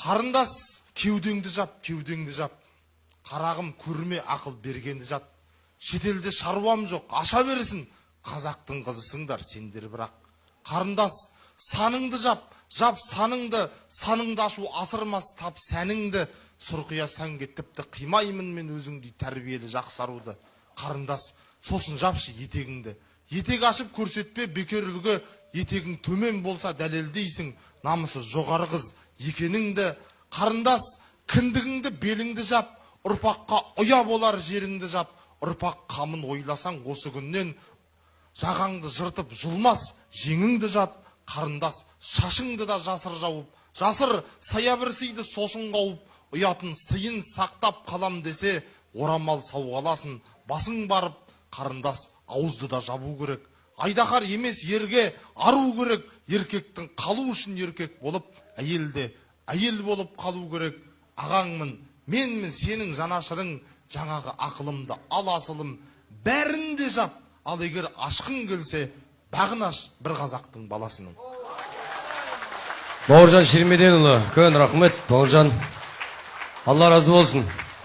Қарындас, кеудеңді жап, кеудеңді жап. Қарағым көрме ақыл бергенді жат. Шетелде шаруам жоқ, аша бересін. Қазақтың қызысыңдар сендер бірақ. Қарындас, саныңды жап, жап саныңды, саныңды ашу асырмас тап сәніңді. Сұрқия сәнге тіпті қимаймын мен өзіңдей тәрбиелі жақсаруды. Қарындас, сосын жапшы етегіңді. Етек ашып көрсетпе бекер үлгі, етегің төмен болса дәлелдейсің, намысы жоғары қыз екеніңді. Қарындас, кіндігіңді беліңді жап, ұрпаққа ұя болар жеріңді жап. Ұрпақ қамын ойласаң осы күннен, жағаңды жыртып жұлмас жеңіңді жат. Қарындас, шашыңды да жасыр жауып, жасыр саябырсиды сосын қауып. Ұятын сыйын сақтап қалам десе, орамал сауғаласын басың барып. Қарындас, ауызды да жабу керек. Айдақар емес ерге ару керек. Еркектің қалу үшін еркек болып, әйелде әйел болып қалу керек. Ағаңмын, менмін сенің жанашырың, жаңағы ақылымды ал асылым, бәрінде жап. Ал егер ашқың келсе, бағын аш бір қазақтың баласының. Бауыржан Шермеденұлы, көн рахмет. Бауыржан, Алла разы болсын.